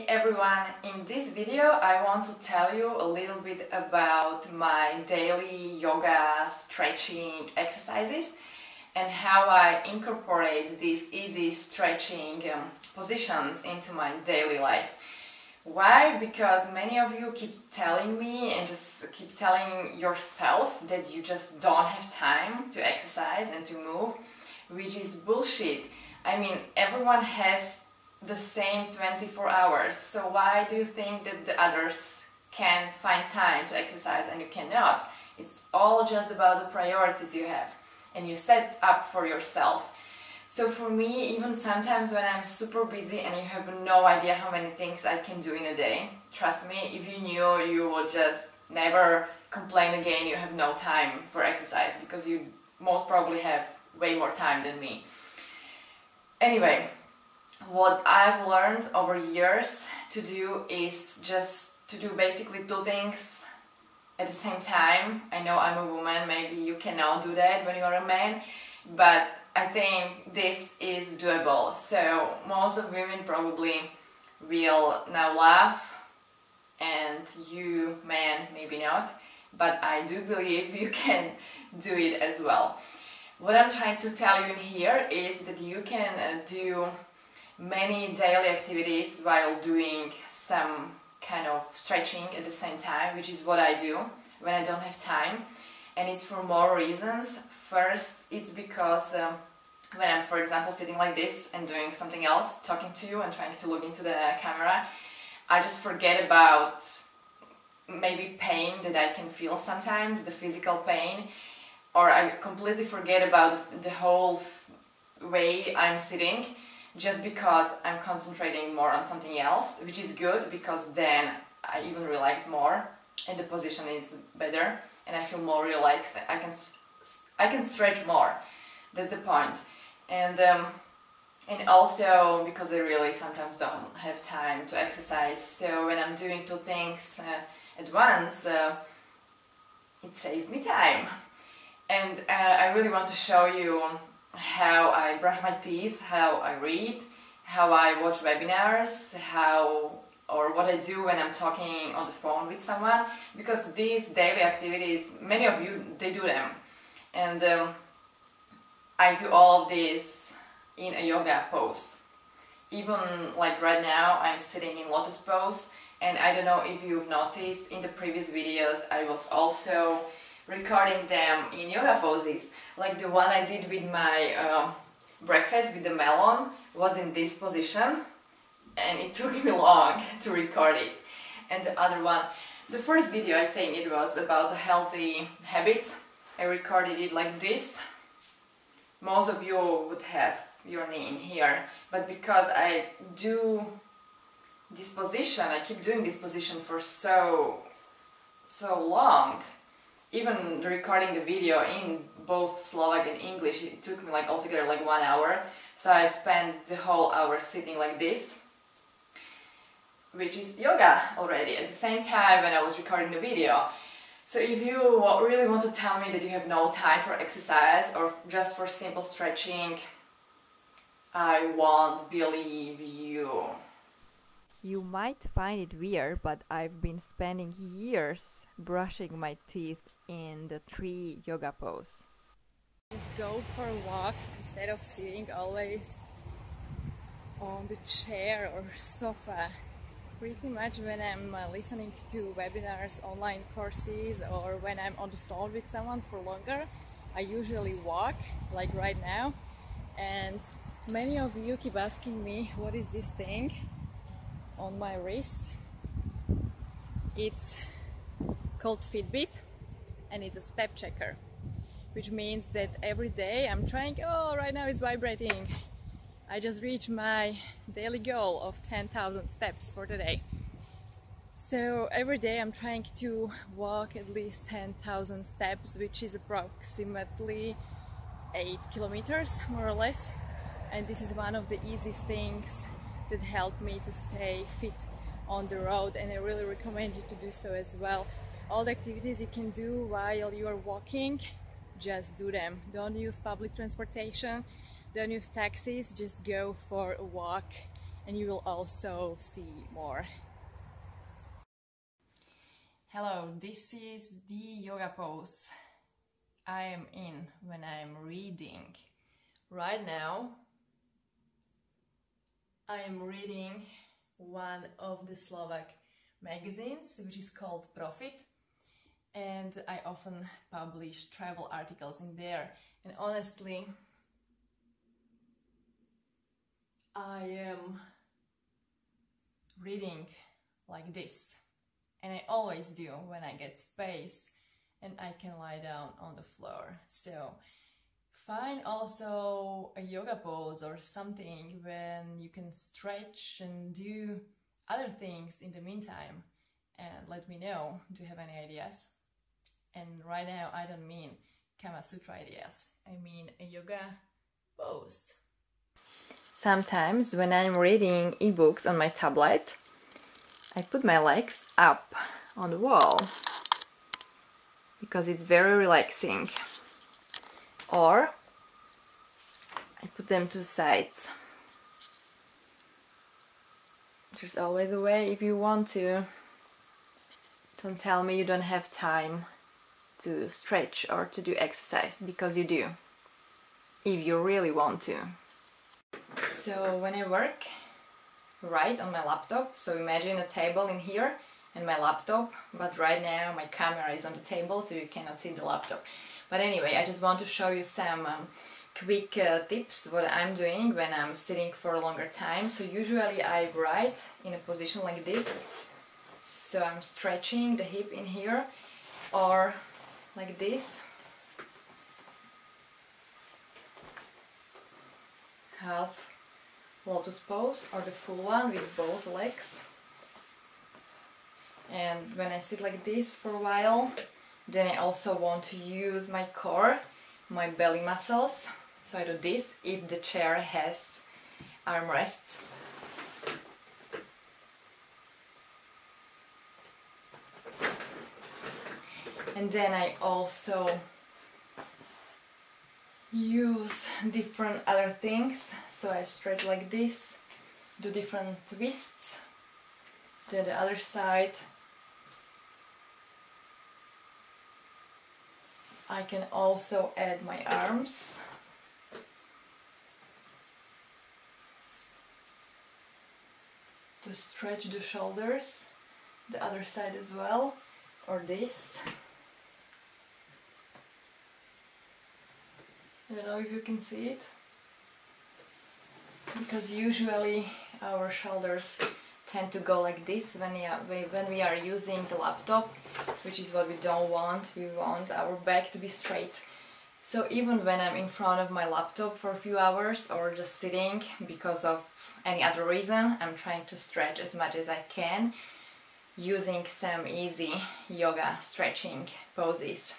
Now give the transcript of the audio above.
Hey everyone, in this video I want to tell you a little bit about my daily yoga stretching exercises and how I incorporate these easy stretching positions into my daily life. Why? Because many of you keep telling me and just keep telling yourself that you just don't have time to exercise and to move, which is bullshit. I mean, everyone has the same 24 hours, so why do you think that the others can find time to exercise and you cannot? It's all just about the priorities you have and you set up for yourself. So for me, even sometimes when I'm super busy and you have no idea how many things I can do in a day, trust me, if you knew, you would just never complain again you have no time for exercise, because you most probably have way more time than me. Anyway, what I've learned over years to do is just to do basically two things at the same time. I know I'm a woman, maybe you cannot do that when you are a man, but I think this is doable. So most of women probably will now laugh, and you men maybe not, but I do believe you can do it as well. What I'm trying to tell you in here is that you can do many daily activities while doing some kind of stretching at the same time, which is what I do when I don't have time. And it's for more reasons. First, it's because when I'm, for example, sitting like this and doing something else, talking to you and trying to look into the camera, I just forget about maybe pain that I can feel sometimes, the physical pain, or I completely forget about the whole way I'm sitting, just because I'm concentrating more on something else, which is good because then I even relax more and the position is better and I feel more relaxed. I can stretch more. That's the point. And also because I really sometimes don't have time to exercise, so when I'm doing two things at once, it saves me time. And I really want to show you how I brush my teeth, how I read, how I watch webinars, or what I do when I'm talking on the phone with someone, because these daily activities, many of you, they do them. And I do all of this in a yoga pose. Even like right now, I'm sitting in lotus pose, and I don't know if you've noticed, in the previous videos I was also recording them in yoga poses. Like the one I did with my breakfast with the melon was in this position, and it took me long to record it. And the other one, the first video, I think it was about the healthy habits, I recorded it like this. Most of you would have your knee in here, but because I do this position, I keep doing this position for so long, even recording the video in both Slovak and English, it took me like altogether like 1 hour. So I spent the whole hour sitting like this, which is yoga already, at the same time when I was recording the video. So if you really want to tell me that you have no time for exercise or just for simple stretching, I won't believe you. You might find it weird, but I've been spending years brushing my teeth in the tree yoga pose. Just go for a walk instead of sitting always on the chair or sofa. Pretty much when I'm listening to webinars, online courses, or when I'm on the phone with someone for longer, I usually walk, like right now. And many of you keep asking me, what is this thing on my wrist? It's called Fitbit, and it's a step checker, which means that every day I'm trying, oh, right now it's vibrating. I just reached my daily goal of 10,000 steps for the day. So every day I'm trying to walk at least 10,000 steps, which is approximately 8 kilometers more or less. And this is one of the easiest things that help me to stay fit on the road, and I really recommend you to do so as well. All the activities you can do while you are walking, just do them. Don't use public transportation, don't use taxis, just go for a walk and you will also see more. Hello, this is the yoga pose I am in when I'm reading. Right now I am reading one of the Slovak magazines, which is called Profit, and I often publish travel articles in there, and honestly I am reading like this, and I always do when I get space and I can lie down on the floor. So find also a yoga pose or something when you can stretch and do other things in the meantime, and let me know, do you have any ideas? And right now I don't mean Kama Sutra ideas, I mean a yoga pose. Sometimes when I'm reading ebooks on my tablet, I put my legs up on the wall because it's very relaxing, or I put them to the sides. There's always a way if you want to. Don't tell me you don't have time to stretch or to do exercise, because you do, if you really want to. So when I work, write on my laptop, so imagine a table in here and my laptop, but right now my camera is on the table so you cannot see the laptop. But anyway, I just want to show you some quick tips what I'm doing when I'm sitting for a longer time. So usually I write in a position like this, so I'm stretching the hip in here, or like this, half lotus pose, or the full one with both legs. And when I sit like this for a while, then I also want to use my core, my belly muscles. So I do this if the chair has armrests. And then I also use different other things. So I stretch like this, do different twists, then the other side. I can also add my arms. To stretch the shoulders, the other side as well, or this. I don't know if you can see it, because usually our shoulders tend to go like this when we are using the laptop, which is what we don't want. We want our back to be straight. So even when I'm in front of my laptop for a few hours or just sitting because of any other reason, I'm trying to stretch as much as I can using some easy yoga stretching poses.